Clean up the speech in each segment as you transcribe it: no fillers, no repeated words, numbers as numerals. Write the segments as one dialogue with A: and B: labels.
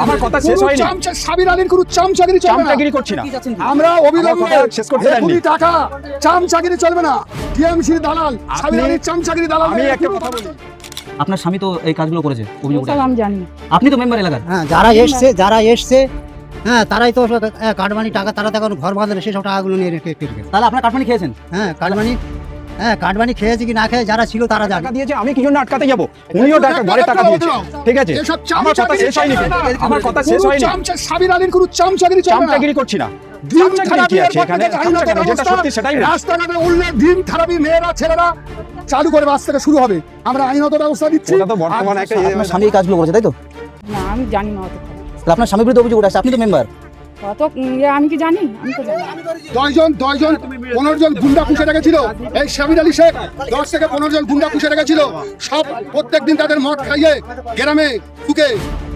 A: আমার কথা শেষ হয়নি।
B: সাবির আলীর কোনো চামচাগিরি চলবে না।
A: চামচাগিরি করছি না।
B: আমরা অবিলম্বে
A: শেষ করতে দেননি।
B: কোটি টাকা চামচাগিরি চলবে না। টিএমসি দালাল সাবির আলীর চামচাগিরি দালাল।
A: আমি একটা কথা বলি,
C: আপনার স্বামী তো এই কাজগুলো করেছে, অভিযোগ
D: সব আমি জানি।
C: আপনি তো মেম্বার এলাকার।
E: হ্যাঁ, যারা এসছে হ্যাঁ তারাই তো কাটমানি টাকা, তারা তো এখন ঘর বাঁধলে সেসব টাকাগুলো নিয়ে রেখে
C: তাহলে আপনার কাটমানি খেয়েছেন?
E: কাটমানি খেয়েছে কি না খেয়ে যারা ছিল তারা জানে।
A: টাকা দিয়েছে, আমি কি জন্য আটকাতে যাব? উনিও টাকা ঘরে টাকা দিয়েছে, ঠিক আছে? আমার কথা শেষ হয়নি কিন্তু। আমার কথা শেষ হয়নি।
B: সাবির আলীর কোনো চামচাগিরি চলবে না।
A: চামচাগিরি করছি না।
B: দিন
A: চামচাগিরি কি আছে এখানে? চামচাগিরি যেটা সত্যি সেটাই বলছি।
B: রাস্তাঘাটে উঠলে দিন খারাপি মেয়েরা ছেলেরা চালু করে বাস থেকে শুরু হবে। আমরা আইনত ব্যবস্থা দিচ্ছি।
A: ওটা তো বর্তমানে একটা
C: আপনার স্বামী এই কাজগুলো করেছে, তাই তো?
D: না আমি জানি না অত।
C: তাহলে আপনার স্বামীর বিরুদ্ধে অভিযোগ উঠেছে, আপনি তো মেম্বার।
D: অত আমি কি জানি? আমি তো জানি।
B: 15 জন গুন্ডা পুষে রেখেছিল এই সাবির আলী শেখ। 10 থেকে 15 জন গুন্ডা পুষে রেখেছিল। সব প্রত্যেকদিন তাদের মদ খাইয়ে গ্রামে ফুকে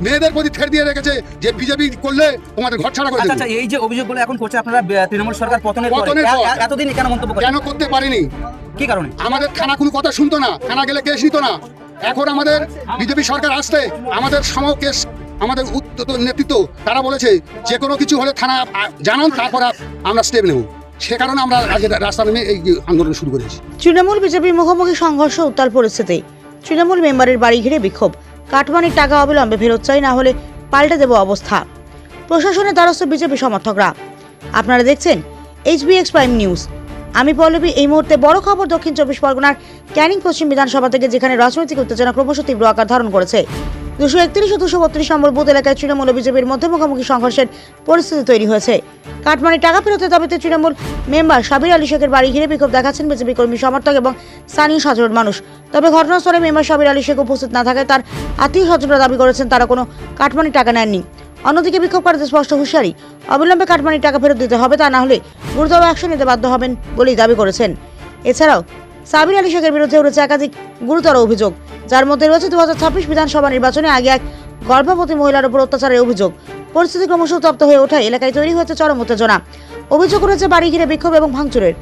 B: মেয়েদের প্রতি ঠের দিয়ে রেখেছে যে বিজেপি করলে তোমাদের ঘর ছাড়া করে দেবে।
C: আচ্ছা, এই যে অভিযোগগুলো এখন করছে আপনারা তৃণমূল সরকার পতনের পরে, এতদিন কেন মন্তব্য করেন?
B: কেন করতে পারিনি?
C: কি কারণে?
B: আমাদের থানা কোনো কথা শুনতো না, থানা গেলে কেস নিত না। এখন আমাদের বিজেপি সরকার আসতে আমাদের কেস, আমাদের নেতৃত্ব তারা বলেছে যে কোনো কিছু হলে থানা জানান, তারপর আমরা স্টেপ নেব। সে কারণে আমরা আজ রাস্তা নেমে এই আন্দোলন শুরু করেছি।
F: তৃণমূল বিজেপি মুখোমুখি সংঘর্ষ, উত্তাল পরিস্থিতি। তৃণমূল মেম্বারের বাড়ি ঘিরে বিক্ষোভ। কাটমানির টাকা অবিলম্বে ফেরত চাই, না হলে পাল্টে দেব অবস্থা। প্রশাসনের দ্বারস্থ বিজেপি সমর্থকরা। আপনারা দেখছেন HBX প্রাইম নিউজ। আমি পল্লবী। এই মুহূর্তে বড় খবর দক্ষিণ 24 পরগনার ক্যানিং পশ্চিম বিধানসভা থেকে, যেখানে রাজনৈতিক উত্তেজনা ক্রমশ তীব্র আকার ধারণ করেছে। 231 ও 232 নম্বর বুথ এলাকায় তৃণমূল ও বিজেপির মধ্যে মুখোমুখি সংঘর্ষের পরিস্থিতি তৈরি হয়েছে। কাটমানির টাকা ফেরতের দাবিতে তৃণমূল মেম্বার সাবির আলী শেখের বাড়ি ঘিরে বিক্ষোভ দেখাচ্ছেন বিজেপি কর্মী সমর্থক এবং স্থানীয় সাধারণ মানুষ। তবে ঘটনাস্থলে মেম্বার সাবির আলী শেখ উপস্থিত না থাকায় তার আত্মীয় স্বজনরা দাবি করেছেন তারা কোনো কাটমানির টাকা নেননি। অন্যদিকে বিক্ষোভকারীদের স্পষ্ট হুঁশিয়ারি, অবিলম্বে কাটমানির টাকা ফেরত দিতে হবে, তা না হলে গুরুতর অ্যাকশন নিতে বাধ্য হবেন বলেই দাবি করেছেন। এছাড়াও সাবির আলী শেখের বিরুদ্ধে উঠেছে একাধিক গুরুতর অভিযোগ, যার মধ্যে রয়েছে 2026 বিধানসভা নির্বাচনে আগে এক গর্ভবতী মহিলার উপর অত্যাচারের অভিযোগ। পরিস্থিতি ক্রমশ উত্তপ্ত হয়ে ওঠায় এলাকায় তৈরি হয়েছে চরম উত্তেজনা। অভিযোগ রয়েছে বাড়ি ঘিরে বিক্ষোভ এবং ভাঙচুরের।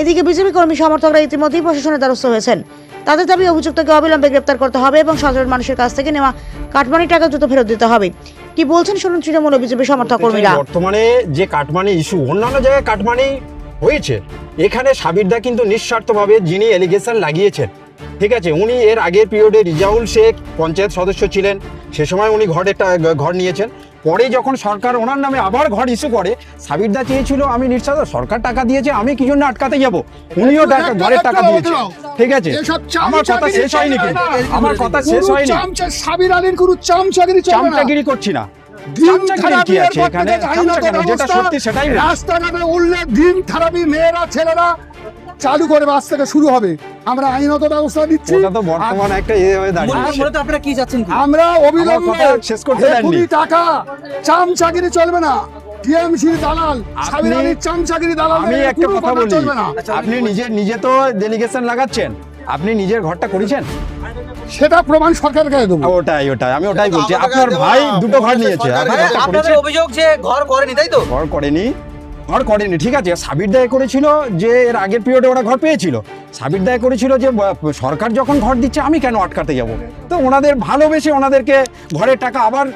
F: এদিকে বিজেপি কর্মী সমর্থকরা ইতিমধ্যেই প্রশাসনের দ্বারস্থ হয়েছেন। তাদের দাবি অভিযুক্তকে অবিলম্বে গ্রেপ্তার করতে হবে এবং সাধারণ মানুষের কাছ থেকে নেওয়া কাটমানির টাকা দ্রুত ফেরত দিতে হবে। কি বলছেন শুনুন তৃণমূল ও বিজেপি সমর্থক কর্মীরা।
A: বর্তমানে যে কাটমানি ইস্যু, অন্যান্য জায়গায় কাটমানি হয়েছে, এখানে সাবিরদা কিন্তু নিঃস্বার্থভাবে যিনি এলিগেশন লাগিয়েছেন, ঠিক আছে, উনি এর আগের পিরিয়ডে রিজাউল শেখ পঞ্চায়েত সদস্য ছিলেন, সে সময় উনি ঘর নিয়েছেন। পরে যখন সরকার ওনার নামে আবার ঘর ইস্যু করে, সাবিরদা চেয়েছিল আমি নিঃস্বার্থ, সরকার টাকা দিয়েছে, আমি কি জন্য আটকাতে যাব? উনিও ঘরের টাকা দিয়েছে, ঠিক আছে? আমার কথা শেষ হয়নি কিন্তু। আমার কথা শেষ হয়নি।
B: সাবির আলীর কোনো চামচাগিরি চলবে না।
A: চামচাগিরি করছি না। চামচাগিরি কি আছে এখানে? চামচাগিরি যেটা সত্যি সেটাই বলছি।
B: রাস্তাঘাটে উঠলে দিন খারাপি মেয়েরা ছেলেরা চালু করে বাস থেকে শুরু হবে। আমরা আইনত ব্যবস্থা দিচ্ছি।
A: ওটা তো বর্তমানে একটা হয়ে দাঁড়িয়েছে।
C: মূলত আপনারা কি চাচ্ছেন?
B: আমরা অবিলম্বে
A: শেষ করতে দেননি।
B: কোটি টাকা চামচাগিরি চলবে না। টিএমসি দালাল সাবির আলীর চামচাগিরি দালাল।
A: আমি একটা কথা বলি,
B: চলবে না।
A: আপনি নিজে তো ডেলিগেশন লাগাচ্ছেন, আপনি নিজের ঘরটা করেছেন,
B: সেটা প্রমাণ সরকারকে দেবো।
A: ওটাই আমি ওটাই বলছি। আপনার ভাই দুটো ঘর নিয়েছে, আপনি ঘরটা
C: আপনাদের
A: করেছেন?
C: অভিযোগ যে ঘর করেনি, তাই তো?
A: ঘর করেনি, ঠিক আছে। সাবির দায় করেছিল যে এর আগের পিরিয়ডে ওরা ঘর পেয়েছিল। সাবির দায় করেছিল যে সরকার যখন ঘর দিচ্ছে আমি কেন আটকাতে যাব। তো ওনাদের ভালোবেসে ওনাদেরকে ঘরের টাকা আবার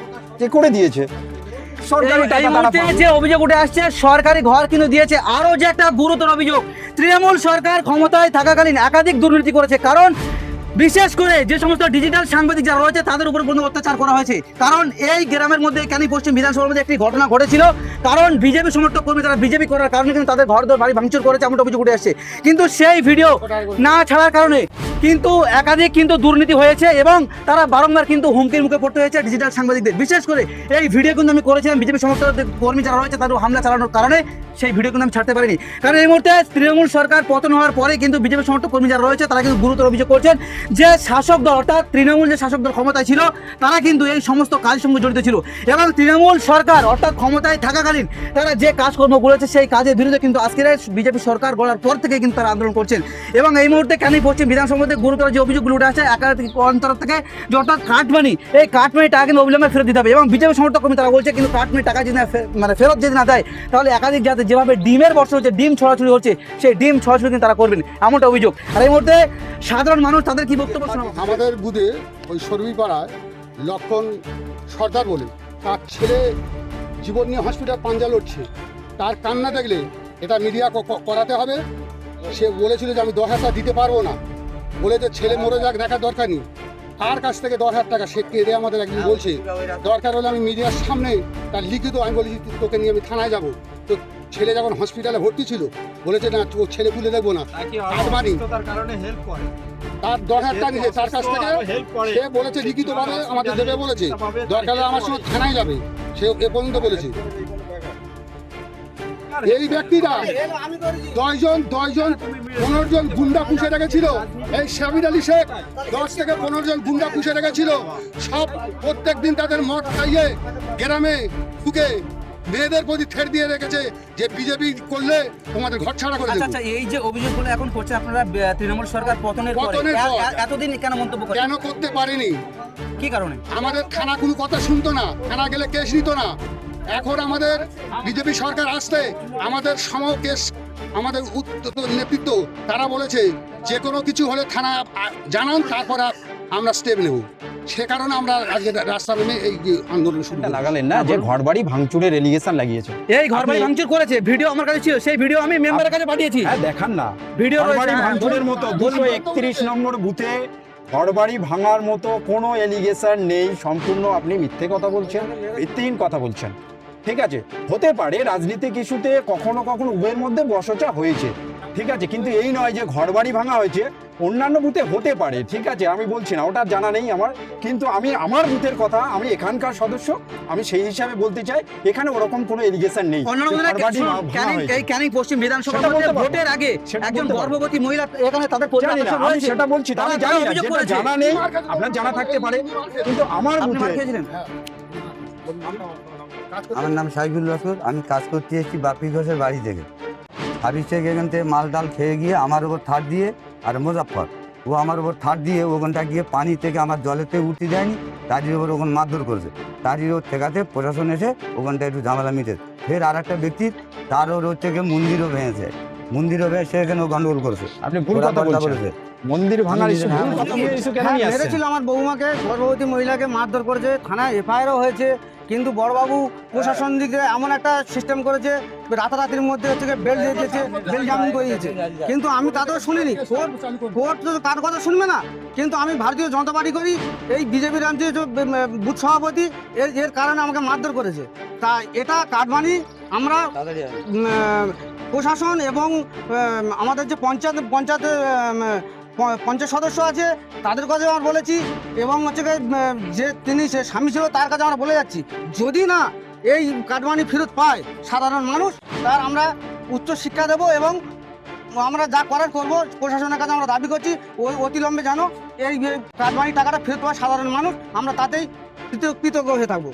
A: করে দিয়েছে। সরকারি টাকা তারা পাবে।
C: যে অভিযোগ উঠে আসছে, সরকারি ঘর কিন্তু দিয়েছে। আরো যে একটা গুরুতর অভিযোগ, তৃণমূল সরকার ক্ষমতায় থাকাকালীন একাধিক দুর্নীতি করেছে। কারণ বিশেষ করে যে সমস্ত ডিজিটাল সাংবাদিক যারা রয়েছে তাদের উপর কোনো অত্যাচার করা হয়েছে। কারণ এই গ্রামের মধ্যে ক্যানিং পশ্চিম বিধানসভার মধ্যে একটি ঘটনা ঘটেছিল। কারণ বিজেপি সমর্থক কর্মী তারা বিজেপি করার কারণে কিন্তু তাদের ঘর বাড়ি ভাঙচুর করেছে, এমন অভিযোগ উঠে আসছে। কিন্তু সেই ভিডিও না ছাড়ার কারণে কিন্তু একাধিক কিন্তু দুর্নীতি হয়েছে এবং তারা বারংবার কিন্তু হুমকির মুখে পড়তে হয়েছে ডিজিটাল সাংবাদিকদের। বিশেষ করে এই ভিডিও কিন্তু আমি করেছিলাম বিজেপি সমর্থক কর্মী যারা রয়েছে তাদের হামলা চালানোর কারণে, সেই ভিডিও কিন্তু আমি ছাড়তে পারিনি। কারণ এই মুহূর্তে তৃণমূল সরকার পতন হওয়ার পরে কিন্তু বিজেপি সমর্থক কর্মী যারা রয়েছে তারা কিন্তু গুরুতর অভিযোগ করছেন যে শাসক দল অর্থাৎ তৃণমূল যে শাসক দল ক্ষমতায় ছিল তারা কিন্তু এই সমস্ত কাজের সঙ্গে জড়িত ছিল এবং তৃণমূল সরকার অর্থাৎ ক্ষমতায় থাকাকালীন তারা যে কাজকর্ম করেছে সেই কাজের বিরুদ্ধে কিন্তু আজকের বিজেপি সরকার গড়ার পর থেকে কিন্তু তারা আন্দোলন করছেন। এবং এই মুহূর্তে ক্যানিং পশ্চিম বিধানসভার মধ্যে গুরুতর যে অভিযোগগুলো উঠে আসছে একাধিক অন্তর থেকে, যে অর্থাৎ কাটমানি, এই কাটমানি টাকা কিন্তু অবিলম্বে ফেরত দিতে হবে। এবং বিজেপি সমর্থক কর্মী তারা বলছে কিন্তু কাটমানি টাকা যদি ফেরত যদি না দেয় তাহলে একাধিক যাতে যেভাবে ডিমের বর্ষা হচ্ছে, ডিম ছড়াছড়ি হচ্ছে, সেই ডিম ছড়াছড়ি কিন্তু তারা করবেন, এমনটা অভিযোগ। আর এই মুহূর্তে সাধারণ মানুষ তাদের কি বক্তব্য শোনাবো।
B: আমাদের বুথে ওই সর্বিপাড়ায় লক্ষণ সর্দার বলে তার ছেলে জীবন নিয়ে হসপিটাল পাঞ্জা লড়ছে, তার কান্না দেখলে এটা মিডিয়া করাতে হবে। সে বলেছিল যে আমি 10,000 টাকা দিতে পারবো না, বলে যে ছেলে মরে যাক দেখার দরকার নেই। কার কাছ থেকে 10,000 টাকা সে কেঁদে আমাদের একদিন বলছে, দরকার হলে আমি মিডিয়ার সামনে তার লিখিত আমি বলেছি তোকে নিয়ে আমি থানায় যাব। তো ছেলে যখন হসপিটালে ভর্তি ছিল বলেছে না ও ছেলে তুলে দেখবো না, কাটমানি তার 10,000 টাকা নিয়েছে তার কাছ থেকে। সে বলেছে লিখিতভাবে আমাদের দেবে বলেছে, দরকার হলে আমার সঙ্গে থানায় যাবে, সে এ পর্যন্ত বলেছে। এই ব্যক্তিরা 15 জন গুন্ডা পুষে রেখেছিল। এই সাবির আলী শেখ 10 থেকে 15 জন গুন্ডা পুষে রেখেছিল। সব প্রত্যেক দিন তাদের মদ খাইয়ে গ্রামে ঢুকে মেয়েদের প্রতি ঠের দিয়ে রেখেছে যে বিজেপি করলে তোমাদের ঘর ছাড়া করে
C: আচ্ছা
B: দেবো।
C: আচ্ছা, এই যে অভিযোগগুলো এখন করছে আপনারা তৃণমূল সরকার পতনের পরে
B: পতনের পর।
C: এতদিন কেন মন্তব্য করেন?
B: কেন করতে পারেনি?
C: কি কারণে?
B: আমাদের থানা কোনো কথা শুনতো না, থানা গেলে কেস নিত না। এখন আমাদের বিজেপি সরকার আসতে আমাদের কেস আমাদের নেতৃত্ব তারা বলেছে যে কোনো কিছু হলে থানা জানান, তারপর আমরা স্টেপ নেব। সে কারণে আমরা আজকে রাস্তা নেমে এই আন্দোলন শুরু করলাম।
A: লাগালেন না যে ঘরবাড়ি ভাঙচুরের এলিগেশন লাগিয়েছে।
C: এই ঘরবাড়ি ভাঙচুর করেছে, ভিডিও আমার কাছে ছিল, সেই ভিডিও আমি মেম্বারের কাছে পাঠিয়েছি।
A: হ্যাঁ দেখান না,
C: ভিডিও রয়েছে,
A: ঘরবাড়ি
C: হ্যাঁ,
A: ভাঙচুরের
C: বলুন,
A: মতো
C: বলুন।
A: 231 নম্বর বুথে ঘরবাড়ি ভাঙার মতো কোনো এলিগেশন নেই। সম্পূর্ণ আপনি মিথ্যে কথা বলছেন, ভিত্তিহীন কথা বলছেন। ঠিক আছে, হতে পারে রাজনীতিক ইস্যুতে কখনো কখনো উভয়ের মধ্যে বচসা হয়েছে, ঠিক আছে, কিন্তু এই নয় যে ঘরবাড়ি ভাঙা হয়েছে। অন্যান্য বুথে হতে পারে, ঠিক আছে, আমি বলছি না, ওটা জানা নেই আমার, কিন্তু আমি আমার বুথের কথা, আমি এখানকার সদস্য, আমি সেই হিসাবে বলতে চাই এখানে ওরকম কোনো এলিগেশন নেই।
C: অন্যান্য
A: যে
C: বুথে
A: ঘরবাড়ি
C: শুনুন,
A: ভাঙা
C: ক্যানিং,
A: হয়েছে।
C: এই ক্যানিং পশ্চিম বিধানসভা
A: সেটা বলতে পারবো।
C: ভোটের আগে
A: সেটা
C: একজন
A: বলতে পারবো।
C: গর্ভবতী মহিলা এখানে তাদের পরিবার
A: জানি না,
C: সদস্য
A: আমি
C: রয়েছে।
A: সেটা বলছি, তা আমি
C: তারা
A: জানি না,
C: অভিযোগ
A: যেটা
C: করেছে।
A: জানা নেই, আপনার জানা থাকতে পারে, কিন্তু আমার
C: আপনি
A: বুথে
C: মার খেয়েছিলেন?
G: আমার নাম সাইফুল রাসুল, আমি কাজ করতে এসেছি বাপি ঘোষের বাড়ি থেকে। হাবিজ থেকে এখান থেকে মাল ডাল খেয়ে গিয়ে আমার ওপর থার দিয়ে, আর মুজাফফর ও আমার ওপর থার দিয়ে ওখানটা গিয়ে পানি থেকে আমার জলেতে উঠতে দেয়নি, তারই ওপর ওখানে মারধর করেছে। তারই ওর ঠেকাতে প্রশাসন এসে ওখানটা একটু ঝামেলা মিটেছে। ফের আর একটা ব্যক্তির তার ওর হচ্ছে গিয়ে মন্দিরও ভেঙেছে, মন্দিরও ভেঙে সে এখানে গন্ডগোল করেছে।
A: আপনি ভুল
G: ওরা
A: কথা
G: পাল্টা
A: বলছেন।
G: করেছে।
A: মন্দির ভাঙার ইস্যু,
G: হ্যাঁ,
A: ভুল কথা নিয়ে ইস্যু কেন
C: হ্যাঁ,
A: নিয়ে আসছেন?
C: মেরেছিল আমার বৌমাকে, গর্ভবতী মহিলাকে মারধর করেছে, থানায় এফআইআরও হয়েছে। কিন্তু বড়বাবু প্রশাসন দিকে এমন একটা সিস্টেম করেছে, রাতারাতির মধ্যে হচ্ছে বেল দিয়ে দিয়েছে, বেল জামিন করে দিয়েছে। কিন্তু আমি তাতেও শুনিনি, কোর্ট তো কার কথা শুনবে না। কিন্তু আমি ভারতীয় জনতা পার্টি করি, এই বিজেপি রাজ্যের যে বুথ সভাপতি, এর কারণে আমাকে মারধর করেছে। তা এটা কাটমানি আমরা প্রশাসন এবং আমাদের যে পঞ্চায়েত সদস্য আছে তাদের কাছে আমরা বলেছি, এবং হচ্ছে যে তিনি সে স্বামী ছিল তার কাছে আমরা বলে যাচ্ছি, যদি না এই কাটমানি ফেরত পায় সাধারণ মানুষ, তার আমরা উচ্চ শিক্ষা দেব, এবং আমরা যা করার করব। প্রশাসনের কাছে আমরা দাবি করছি অতিলম্বে যেন এই কাটমানি টাকাটা ফেরত পায় সাধারণ মানুষ, আমরা তাতেই কৃতজ্ঞ হয়ে থাকবো।